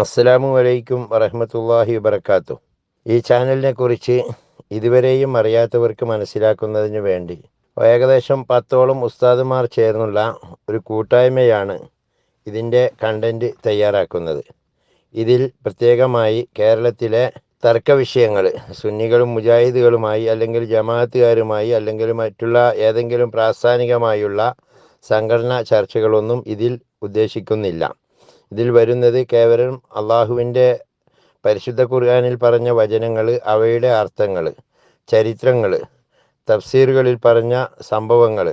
അസ്സലാമു അലൈക്കും വറഹ്മത്തുള്ളാഹി വബറകാതുഹു. ഈ ചാനലിനെ കുറിച്ച് ഇതുവരെയും അറിയാത്തവർക്ക് മനസ്സിലാക്കുന്നതിന് വേണ്ടി ഏകദേശം 10ഓളം ഉസ്താദുമാർ ചേർന്നുള്ള ഒരു കൂട്ടായ്മയാണ് ഇതിൻ്റെ കണ്ടൻറ്റ് തയ്യാറാക്കുന്നത്. ഇതിൽ പ്രത്യേകമായി കേരളത്തിലെ തർക്ക വിഷയങ്ങൾ സുന്നികളും മുജാഹിദുകളുമായി അല്ലെങ്കിൽ ജമാഅത്തുകാരുമായി അല്ലെങ്കിൽ മറ്റുള്ള ഏതെങ്കിലും പ്രാസ്ഥാനികമായുള്ള സംഘടനാ ചർച്ചകളൊന്നും ഇതിൽ ഉദ്ദേശിക്കുന്നില്ല. ഇതിൽ വരുന്നത് കേവലം അള്ളാഹുവിൻ്റെ പരിശുദ്ധ ഖുർആനിൽ പറഞ്ഞ വചനങ്ങൾ, അവയുടെ അർത്ഥങ്ങൾ, ചരിത്രങ്ങൾ, തഫ്സീറുകളിൽ പറഞ്ഞ സംഭവങ്ങൾ,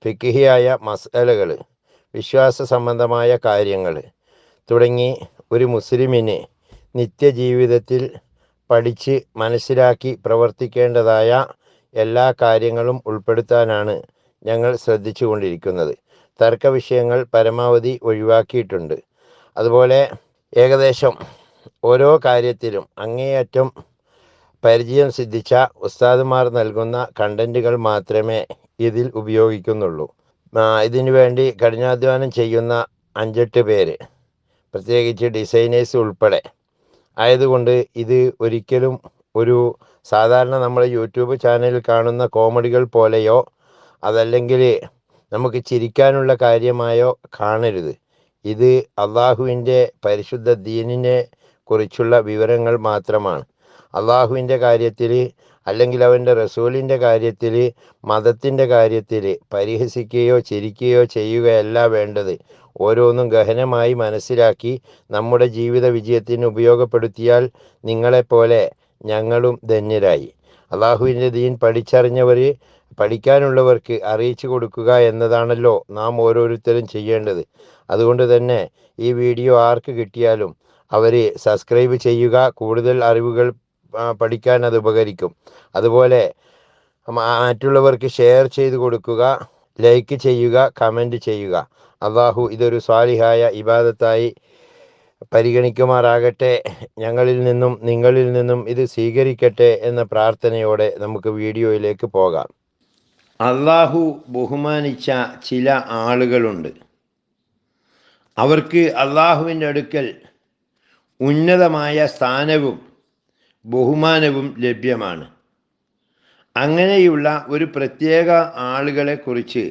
ഫിഖ്ഹിയായ മസ്അലകൾ, വിശ്വാസ സംബന്ധമായ കാര്യങ്ങൾ തുടങ്ങി ഒരു മുസ്ലിമിന് നിത്യജീവിതത്തിൽ പഠിച്ച് മനസ്സിലാക്കി പ്രവർത്തിക്കേണ്ടതായ എല്ലാ കാര്യങ്ങളും ഉൾപ്പെടുത്താനാണ് ഞങ്ങൾ ശ്രദ്ധിച്ചു കൊണ്ടിരിക്കുന്നത്. തർക്ക വിഷയങ്ങൾ പരമാവധി ഒഴിവാക്കിയിട്ടുണ്ട്. അതുപോലെ ഏകദേശം ഓരോ കാര്യത്തിലും അങ്ങേയറ്റം പരിചയം സിദ്ധിച്ച ഉസ്താദുമാർ നൽകുന്ന കണ്ടൻറ്റുകൾ മാത്രമേ ഇതിൽ ഉപയോഗിക്കുന്നുള്ളൂ. ഇതിനു വേണ്ടി കഠിനാധ്വാനം ചെയ്യുന്ന 5-8 പേര്, പ്രത്യേകിച്ച് ഡിസൈനേഴ്സ് ഉൾപ്പെടെ ആയതുകൊണ്ട് ഇത് ഒരിക്കലും ഒരു സാധാരണ നമ്മൾ യൂട്യൂബ് ചാനലിൽ കാണുന്ന കോമഡികൾ പോലെയോ അതല്ലെങ്കിൽ നമുക്ക് ചിരിക്കാനുള്ള കാര്യമായോ കാണരുത്. ഇത് അള്ളാഹുവിൻ്റെ പരിശുദ്ധ ദീനിനെ കുറിച്ചുള്ള വിവരങ്ങൾ മാത്രമാണ്. അള്ളാഹുവിൻ്റെ കാര്യത്തിൽ അല്ലെങ്കിൽ അവൻ്റെ റസൂലിൻ്റെ കാര്യത്തിൽ, മതത്തിൻ്റെ കാര്യത്തിൽ പരിഹസിക്കുകയോ ചിരിക്കുകയോ ചെയ്യുകയല്ല വേണ്ടത്. ഓരോന്നും ഗഹനമായി മനസ്സിലാക്കി നമ്മുടെ ജീവിത വിജയത്തിന് ഉപയോഗപ്പെടുത്തിയാൽ നിങ്ങളെപ്പോലെ ഞങ്ങളും ധന്യരായി. അള്ളാഹുവിൻ്റെ ദീൻ പഠിച്ചറിഞ്ഞവർ പഠിക്കാനുള്ളവർക്ക് അറിയിച്ചു കൊടുക്കുക എന്നതാണല്ലോ നാം ഓരോരുത്തരും ചെയ്യേണ്ടത്. അതുകൊണ്ട് തന്നെ ഈ വീഡിയോ ആർക്ക് കിട്ടിയാലും അവർ സബ്സ്ക്രൈബ് ചെയ്യുക. കൂടുതൽ അറിവുകൾ പഠിക്കാൻ അത് ഉപകരിക്കും. അതുപോലെ മറ്റുള്ളവർക്ക് ഷെയർ ചെയ്ത് കൊടുക്കുക, ലൈക്ക് ചെയ്യുക, കമൻറ്റ് ചെയ്യുക. അള്ളാഹു ഇതൊരു സ്വാലിഹായ ഇബാദത്തായി പരിഗണിക്കുമാറാകട്ടെ. ഞങ്ങളിൽ നിന്നും നിങ്ങളിൽ നിന്നും ഇത് സ്വീകരിക്കട്ടെ എന്ന പ്രാർത്ഥനയോടെ നമുക്ക് വീഡിയോയിലേക്ക് പോകാം. അള്ളാഹു ബഹുമാനിച്ച ചില ആളുകളുണ്ട്. അവർക്ക് അള്ളാഹുവിൻ്റെ അടുക്കൽ ഉന്നതമായ സ്ഥാനവും ബഹുമാനവും ലഭ്യമാണ്. അങ്ങനെയുള്ള ഒരു പ്രത്യേക ആളുകളെക്കുറിച്ച്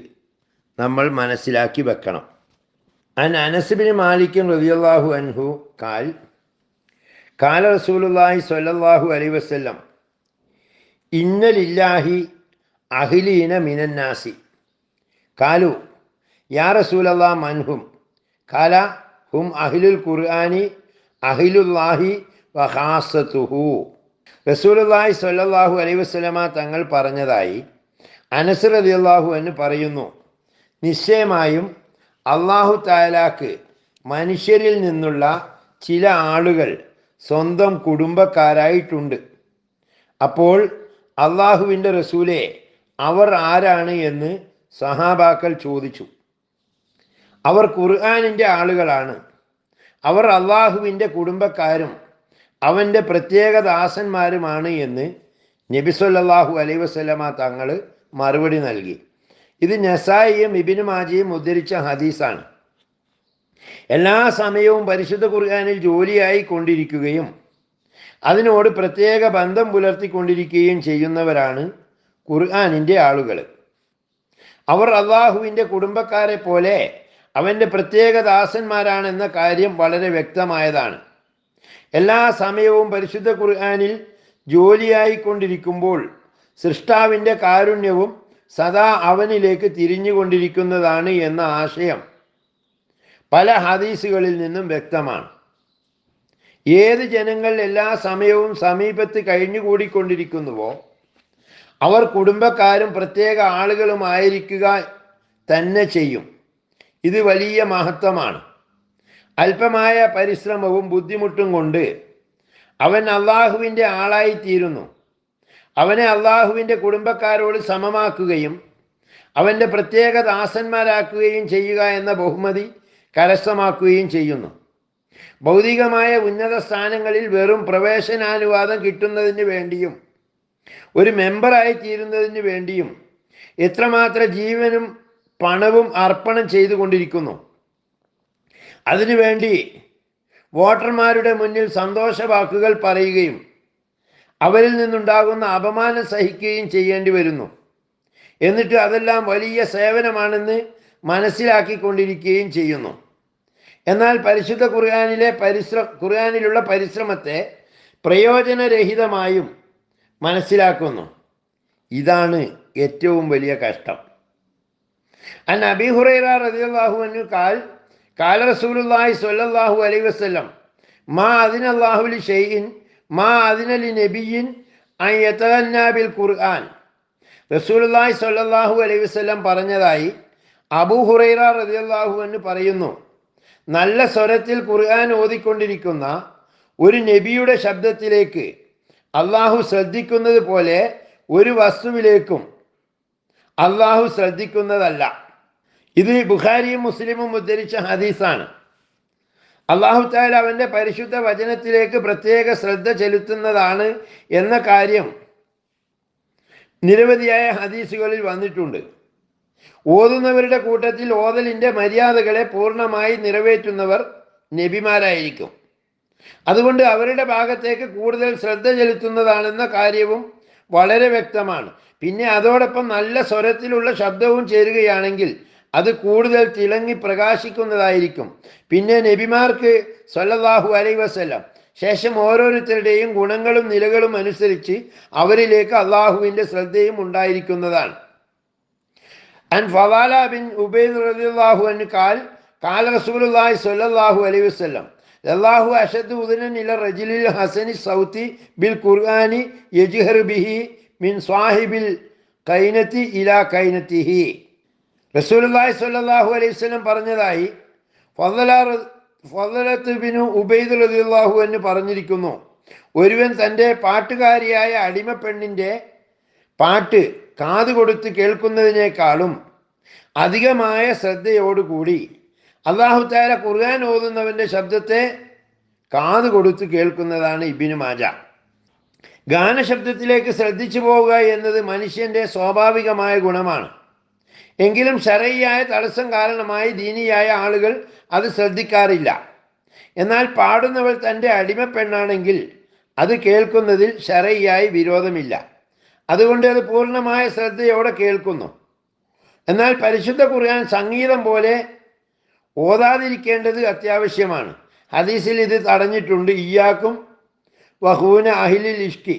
നമ്മൾ മനസ്സിലാക്കി വെക്കണം. അനസ് ബിൻ മാലിക് റളിയല്ലാഹു അൻഹു ഖാല റസൂലുള്ളാഹി സ്വല്ലല്ലാഹു അലൈഹി വസല്ലം ഇന്ന ലില്ലാഹി അഹ്ലീന മിനന്നാസി ഖാലു യാ റസൂലല്ലാഹ് മൻഹും ഖാല ഹും അഹ്ലുൽ ഖുർആനി അഹ്ലുല്ലാഹി വഖാസത്തുഹു. റസൂലുള്ളാഹി സ്വല്ലല്ലാഹു അലൈഹി വസല്ലമ തങ്ങൾ പറഞ്ഞതായി അനസ് റളിയല്ലാഹു അൻഹു പറയുന്നു, നിശ്ചയമായും അല്ലാഹു തആലാക്ക് മനുഷ്യരിൽ നിന്നുള്ള ചില ആളുകൾ സ്വന്തം കുടുംബക്കാരായിട്ടുണ്ട്. അപ്പോൾ അള്ളാഹുവിൻ്റെ റസൂലെ, അവർ ആരാണ് എന്ന് സഹാബാക്കൾ ചോദിച്ചു. അവർ ഖുർആനിൻ്റെ ആളുകളാണ്. അവർ അള്ളാഹുവിൻ്റെ കുടുംബക്കാരും അവൻ്റെ പ്രത്യേക ദാസന്മാരുമാണ് എന്ന് നബി സല്ലല്ലാഹു അലൈഹി വസല്ലമ തങ്ങൾ മറുപടി നൽകി. ഇത് നസായിയും ഇബ്നു മാജയും ഉദ്ധരിച്ച ഹദീസാണ്. എല്ലാ സമയവും പരിശുദ്ധ ഖുർആനിൽ ജോലിയായി കൊണ്ടിരിക്കുകയും അതിനോട് പ്രത്യേക ബന്ധം പുലർത്തിക്കൊണ്ടിരിക്കുകയും ചെയ്യുന്നവരാണ് ഖുർആനിൻ്റെ ആളുകൾ. അവർ അള്ളാഹുവിൻ്റെ കുടുംബക്കാരെ പോലെ അവൻ്റെ പ്രത്യേക ദാസന്മാരാണെന്ന കാര്യം വളരെ വ്യക്തമായതാണ്. എല്ലാ സമയവും പരിശുദ്ധ ഖുർആനിൽ ജോലിയായിക്കൊണ്ടിരിക്കുമ്പോൾ സൃഷ്ടാവിൻ്റെ കാരുണ്യവും സദാ അവനിലേക്ക് തിരിഞ്ഞുകൊണ്ടിരിക്കുന്നതാണ് എന്ന ആശയം പല ഹദീസുകളിൽ നിന്നും വ്യക്തമാണ്. ഏത് ജനങ്ങൾ എല്ലാ സമയവും സമീപത്ത് കഴിഞ്ഞുകൂടിക്കൊണ്ടിരിക്കുന്നുവോ അവർ കുടുംബക്കാരും പ്രത്യേക ആളുകളുമായിരിക്കുക തന്നെ ചെയ്യും. ഇത് വലിയ മഹത്വമാണ്. അല്പമായ പരിശ്രമവും ബുദ്ധിമുട്ടും കൊണ്ട് അവൻ അള്ളാഹുവിൻ്റെ ആളായിത്തീരുന്നു. അവനെ അള്ളാഹുവിൻ്റെ കുടുംബക്കാരോട് സമമാക്കുകയും അവൻ്റെ പ്രത്യേക ദാസന്മാരാക്കുകയും ചെയ്യുക എന്ന ബഹുമതി കരസ്ഥമാക്കുകയും ചെയ്യുന്നു. ഭൗതികമായ ഉന്നത സ്ഥാനങ്ങളിൽ വെറും പ്രവേശനാനുവാദം കിട്ടുന്നതിന് വേണ്ടിയും ഒരു മെമ്പറായി തീരുന്നതിന് വേണ്ടിയും എത്രമാത്രം ജീവനും പണവും അർപ്പണം ചെയ്തുകൊണ്ടിരിക്കുന്നു. അതിനുവേണ്ടി വോട്ടർമാരുടെ മുന്നിൽ സന്തോഷ വാക്കുകൾ പറയുകയും അവരിൽ നിന്നുണ്ടാകുന്ന അപമാനം സഹിക്കുകയും ചെയ്യേണ്ടി വരുന്നു. എന്നിട്ട് അതെല്ലാം വലിയ സേവനമാണെന്ന് മനസ്സിലാക്കിക്കൊണ്ടിരിക്കുകയും ചെയ്യുന്നു. എന്നാൽ പരിശുദ്ധ ഖുർആനിലുള്ള പരിശ്രമത്തെ പ്രയോജനരഹിതമായും മനസ്സിലാക്കുന്നു. ഇതാണ് ഏറ്റവും വലിയ കഷ്ടം. അൻ അബീ ഹുറൈറ റളിയല്ലാഹു അൻഹു ഖാല റസൂലുള്ളാഹി സ്വല്ലല്ലാഹു അലൈഹി വസല്ലം മാ അദിനല്ലാഹു ലി ഷൈഇൻ മാ അദിന ലി നബിയ്യിൻ അൻ യതഗന്നാ ബിൽ ഖുർആൻ. റസൂലുള്ളാഹി സ്വല്ലല്ലാഹു അലൈഹി വസല്ലം പറഞ്ഞതായി അബൂ ഹുറൈറ റളിയല്ലാഹു അൻഹു പറയുന്നു, നല്ല സ്വരത്തിൽ ഖുർആൻ ഓതിക്കൊണ്ടിരിക്കുന്ന ഒരു നബിയുടെ ശബ്ദത്തിലേക്ക് അള്ളാഹു ശ്രദ്ധിക്കുന്നത് പോലെ ഒരു വസ്തുവിലേക്കും അള്ളാഹു ശ്രദ്ധിക്കുന്നതല്ല. ഇത് ബുഖാരിയും മുസ്ലിമും ഉദ്ധരിച്ച ഹദീസാണ്. അള്ളാഹു തആല അവൻ്റെ പരിശുദ്ധ വചനത്തിലേക്ക് പ്രത്യേക ശ്രദ്ധ ചെലുത്തുന്നതാണ് എന്ന കാര്യം നിരവധിയായ ഹദീസുകളിൽ വന്നിട്ടുണ്ട്. ഓതുന്നവരുടെ കൂട്ടത്തിൽ ഓതലിൻ്റെ മര്യാദകളെ പൂർണ്ണമായി നിറവേറ്റുന്നവർ നബിമാരായിരിക്കും. അതുകൊണ്ട് അവരുടെ ഭാഗത്തേക്ക് കൂടുതൽ ശ്രദ്ധ ചെലുത്തുന്നതാണെന്ന കാര്യവും വളരെ വ്യക്തമാണ്. പിന്നെ അതോടൊപ്പം നല്ല സ്വരത്തിലുള്ള ശബ്ദവും ചേരുകയാണെങ്കിൽ അത് കൂടുതൽ തിളങ്ങി പ്രകാശിക്കുന്നതായിരിക്കും. പിന്നെ നബിമാർക്ക് സ്വല്ലല്ലാഹു അലൈഹി വസല്ലം ശേഷം ഓരോരുത്തരുടെയും ഗുണങ്ങളും നിലകളും അനുസരിച്ച് അവരിലേക്ക് അള്ളാഹുവിൻ്റെ ശ്രദ്ധയും ഉണ്ടായിരിക്കുന്നതാണ്. അൻ ഫളാല ബിൻ ഉബൈദ് റളിയല്ലാഹു അൻഹു ഖാല റസൂലുള്ളാഹി സ്വല്ലല്ലാഹു അലൈഹി വസല്ലം അല്ലാഹു അശദ്ദു ഉദ്നൻ ഇല റജുലിൽ ഹസനി സൗതി ബിൽ ഖുർആനി യജ്ഹറു ബിഹി മിൻ സ്വാഹിബിൽ ഖൈനതി ഇലാ ഖൈനതിഹി. റസൂലുള്ളാഹി സ്വല്ലല്ലാഹു അലൈഹി വസല്ലം പറഞ്ഞതായി ഫളലത്ത് ബിൻ ഉബൈദ് റളിയല്ലാഹു അൻഹു പറഞ്ഞിരിക്കുന്നു, ഒരുവൻ തൻ്റെ പാട്ടുകാരിയായ അടിമപ്പെണ്ണിൻ്റെ പാട്ട് കാത് കൊടുത്ത് കേൾക്കുന്നതിനേക്കാളും അധികമായ ശ്രദ്ധയോടുകൂടി അല്ലാഹു തആല ഖുർആൻ ഓതുന്നവൻ്റെ ശബ്ദത്തെ കാത് കൊടുത്ത് കേൾക്കുന്നതാണ് ഇബ്നു മാജ. ഗാനശബ്ദത്തിലേക്ക് ശ്രദ്ധിച്ചു പോവുക എന്നത് മനുഷ്യൻ്റെ സ്വാഭാവികമായ ഗുണമാണ്. എങ്കിലും ശരഈയായ തടസ്സം കാരണമായി ദീനിയായ ആളുകൾ അത് ശ്രദ്ധിക്കാറില്ല. എന്നാൽ പാടുന്നവൾ തൻ്റെ അടിമപ്പെണ്ണാണെങ്കിൽ അത് കേൾക്കുന്നതിൽ ശരഈയായി വിരോധമില്ല. അതുകൊണ്ട് അത് പൂർണ്ണമായ ശ്രദ്ധയോടെ കേൾക്കുന്നു. എന്നാൽ പരിശുദ്ധ ഖുർആൻ സംഗീതം പോലെ ഓതാതിരിക്കേണ്ടത് അത്യാവശ്യമാണ്. ഹദീസിൽ ഇത് തടഞ്ഞിട്ടുണ്ട്. ഇയ്യാക്കും വഹൂന അഹിലിൽ ഇഷ്കി,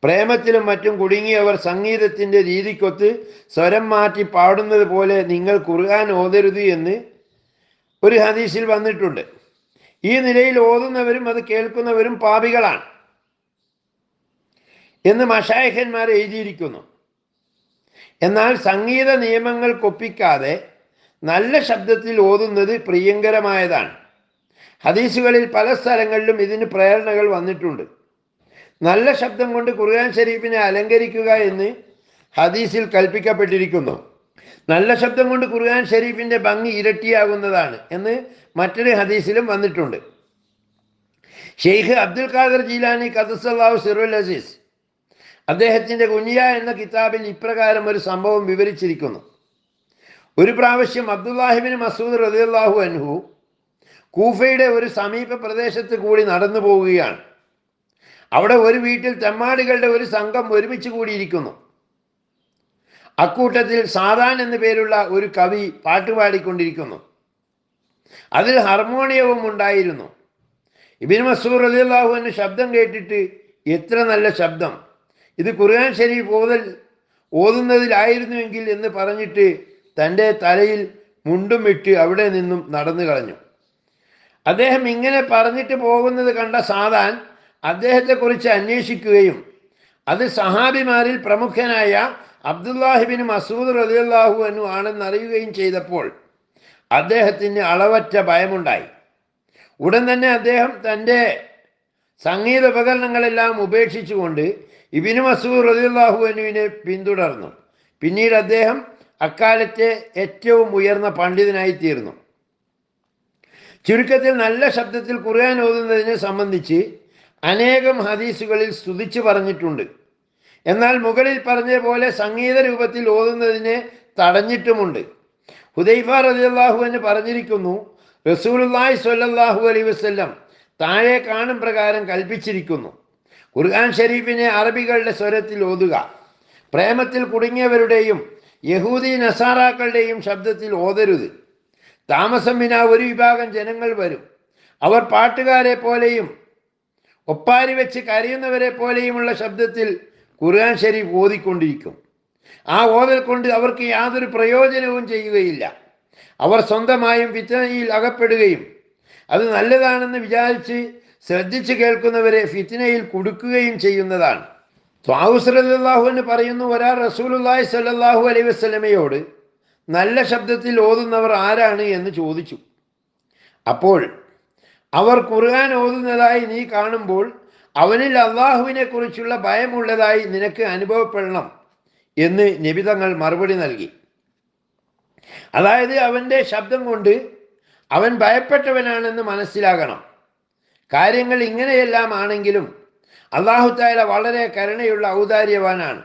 പ്രേമത്തിലും മറ്റും കുടുങ്ങിയവർ സംഗീതത്തിൻ്റെ രീതിക്കൊത്ത് സ്വരം മാറ്റി പാടുന്നത് പോലെ നിങ്ങൾ ഖുർആൻ ഓതരുത് എന്ന് ഒരു ഹദീസിൽ വന്നിട്ടുണ്ട്. ഈ നിലയിൽ ഓതുന്നവരും അത് കേൾക്കുന്നവരും പാപികളാണ് എന്ന് മശായിഖന്മാർ എഴുതിയിരിക്കുന്നു. എന്നാൽ സംഗീത നിയമങ്ങൾക്കൊപ്പിക്കാതെ നല്ല ശബ്ദത്തിൽ ഓതുന്നത് പ്രിയങ്കരമായതാണ്. ഹദീസുകളിൽ പല സ്ഥലങ്ങളിലും ഇതിന് പ്രേരണകൾ വന്നിട്ടുണ്ട്. നല്ല ശബ്ദം കൊണ്ട് ഖുർആൻ ശരീഫിനെ അലങ്കരിക്കുക എന്ന് ഹദീസിൽ കൽപ്പിക്കപ്പെട്ടിരിക്കുന്നു. നല്ല ശബ്ദം കൊണ്ട് ഖുർആൻ ശരീഫിൻ്റെ ഭംഗി ഇരട്ടിയാകുന്നതാണ് എന്ന് മറ്റൊരു ഹദീസിലും വന്നിട്ടുണ്ട്. ഷെയ്ഖ് അബ്ദുൽ ഖാദർ ജീലാനി ഖദ്ദസല്ലാഹു സിറുൽ അസീസ് അദ്ദേഹത്തിൻ്റെ കുഞ്ഞിയ എന്ന കിതാബിൽ ഇപ്രകാരം ഒരു സംഭവം വിവരിച്ചിരിക്കുന്നു. ഒരു പ്രാവശ്യം അബ്ദുല്ലാഹിബിൻ മസൂദ് റളിയല്ലാഹു അൻഹു കൂഫയുടെ ഒരു സമീപ പ്രദേശത്ത് കൂടി നടന്നു പോവുകയാണ്. അവിടെ ഒരു വീട്ടിൽ തെമ്മാടികളുടെ ഒരു സംഘം ഒരുമിച്ച് കൂടിയിരിക്കുന്നു. അക്കൂട്ടത്തിൽ സാദാൻ എന്നു പേരുള്ള ഒരു കവി പാട്ടുപാടിക്കൊണ്ടിരിക്കുന്നു. അതിൽ ഹാർമോണിയവും ഉണ്ടായിരുന്നു. ഇബ്നു മസ്ഊദ് റളിയല്ലാഹു അൻഹു ശബ്ദം കേട്ടിട്ട്, എത്ര നല്ല ശബ്ദം, ഇത് ഖുർആൻ ശരീഫ് ഓതുന്നതിലായിരുന്നുവെങ്കിൽ എന്ന് പറഞ്ഞിട്ട് തൻ്റെ തലയിൽ മുണ്ടും ഇട്ട് അവിടെ നിന്നും നടന്നു കളഞ്ഞു. അദ്ദേഹം ഇങ്ങനെ പറഞ്ഞിട്ട് പോകുന്നത് കണ്ട സാദാൻ അദ്ദേഹത്തെക്കുറിച്ച് അന്വേഷിക്കുകയും അത് സഹാബിമാരിൽ പ്രമുഖനായ അബ്ദുല്ലാഹിബിൻ മസൂദ് റളിയല്ലാഹു അൻഹു ആണെന്നറിയുകയും ചെയ്തപ്പോൾ അദ്ദേഹത്തിന് അളവറ്റ ഭയമുണ്ടായി. ഉടൻ തന്നെ അദ്ദേഹം തൻ്റെ സംഗീത ഉപകരണങ്ങളെല്ലാം ഉപേക്ഷിച്ചുകൊണ്ട് ഇബ്നു മസൂദ് റളിയല്ലാഹു അൻഹുവിനെ പിന്തുടർന്നു. പിന്നീട് അദ്ദേഹം അക്കാലത്തെ ഏറ്റവും ഉയർന്ന പണ്ഡിതനായി തീർന്നു. ചുരുക്കത്തിൽ നല്ല ശബ്ദത്തിൽ ഖുർആൻ ഓതുന്നതിനെ സംബന്ധിച്ച് അനേകം ഹദീസുകളിൽ സ്തുതിച്ചു പറഞ്ഞിട്ടുണ്ട്. എന്നാൽ മുകളിൽ പറഞ്ഞതുപോലെ സംഗീത രൂപത്തിൽ ഓതുന്നതിനെ തടഞ്ഞിട്ടുമുണ്ട്. ഹുദൈഫ റളിയല്ലാഹു അൻഹു പറഞ്ഞിരിക്കുന്നു, റസൂലുള്ളാഹി സ്വല്ലല്ലാഹു അലൈഹി വസല്ലം താഴെ കാണും പ്രകാരം കൽപ്പിച്ചിരിക്കുന്നു. ഖുർആൻ ഷരീഫിനെ അറബികളുടെ സ്വരത്തിൽ ഓതുക. പ്രേമത്തിൽ കുടുങ്ങിയവരുടെയും യഹൂദി നസാറാക്കളുടെയും ശബ്ദത്തിൽ ഓതരുത്. താമസം വിനാ ഒരു വിഭാഗം ജനങ്ങൾ വരും. അവർ പാട്ടുകാരെ പോലെയും ഒപ്പാരി വെച്ച് കരയുന്നവരെ പോലെയുമുള്ള ശബ്ദത്തിൽ ഖുർആൻ ഷരീഫ് ഓതിക്കൊണ്ടിരിക്കും. ആ ഓതൽ കൊണ്ട് അവർക്ക് യാതൊരു പ്രയോജനവും ചെയ്യുകയില്ല. അവർ സ്വന്തമായും ഫിത്നയിൽ അകപ്പെടുകയും അത് നല്ലതാണെന്ന് വിചാരിച്ച് ശ്രദ്ധിച്ച് കേൾക്കുന്നവരെ ഫിത്നയിൽ കുടുക്കുകയും ചെയ്യുന്നതാണ്. ത്വാവൂസ് റളിയല്ലാഹു അൻഹു പറയുന്നു, ഒരാൾ റസൂലുള്ളാഹി സ്വല്ലല്ലാഹു അലൈഹി വസല്ലമയോട് നല്ല ശബ്ദത്തിൽ ഓതുന്നവർ ആരാണ് എന്ന് ചോദിച്ചു. അപ്പോൾ അവർ ഖുർആൻ ഓതുന്നതായി നീ കാണുമ്പോൾ അവനിൽ അള്ളാഹുവിനെ കുറിച്ചുള്ള ഭയമുള്ളതായി നിനക്ക് അനുഭവപ്പെടണം എന്ന് നബി തങ്ങൾ മറുപടി നൽകി. അതായത് അവൻ്റെ ശബ്ദം കൊണ്ട് അവൻ ഭയപ്പെട്ടവനാണെന്ന് മനസ്സിലാകണം. കാര്യങ്ങൾ ഇങ്ങനെയെല്ലാം ആണെങ്കിലും അല്ലാഹു തആല വളരെ കരുണയുള്ള ഔദാര്യവാനാണ്.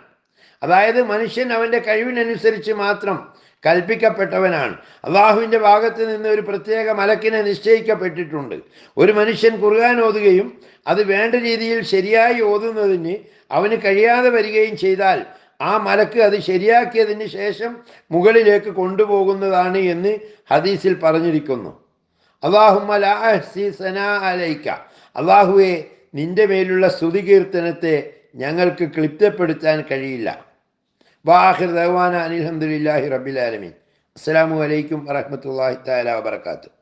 അതായത് മനുഷ്യൻ അവൻ്റെ കഴിവിനനുസരിച്ച് മാത്രം കൽപ്പിക്കപ്പെട്ടവനാണ്. അള്ളാഹുവിൻ്റെ ഭാഗത്ത് നിന്ന് ഒരു പ്രത്യേക മലക്കിനെ നിശ്ചയിക്കപ്പെട്ടിട്ടുണ്ട്. ഒരു മനുഷ്യൻ ഖുർആൻ ഓതുകയും അത് വേണ്ട രീതിയിൽ ശരിയായി ഓതുന്നതിന് അവന് കഴിയാതെ വരികയും ചെയ്താൽ ആ മലക്ക് അത് ശരിയാക്കിയതിന് ശേഷം മുകളിലേക്ക് കൊണ്ടുപോകുന്നതാണ് എന്ന് ഹദീസിൽ പറഞ്ഞിരിക്കുന്നു. അല്ലാഹുമ്മ ലാ അഹ്സി സനാ അലൈക, അള്ളാഹുവെ നിന്റെ മേലുള്ള സ്തുതികീർത്തനത്തെ ഞങ്ങൾക്ക് ക്ലിപ്തപ്പെടുത്താൻ കഴിയില്ല. വാഹിർ ദഅ്വാന അനിൽ ഹംദുലില്ലാഹി റബ്ബിൽ ആലമീൻ. അസ്സലാമു അലൈക്കും വറഹ്മത്തുള്ളാഹി തആല വബറകാതുഹു.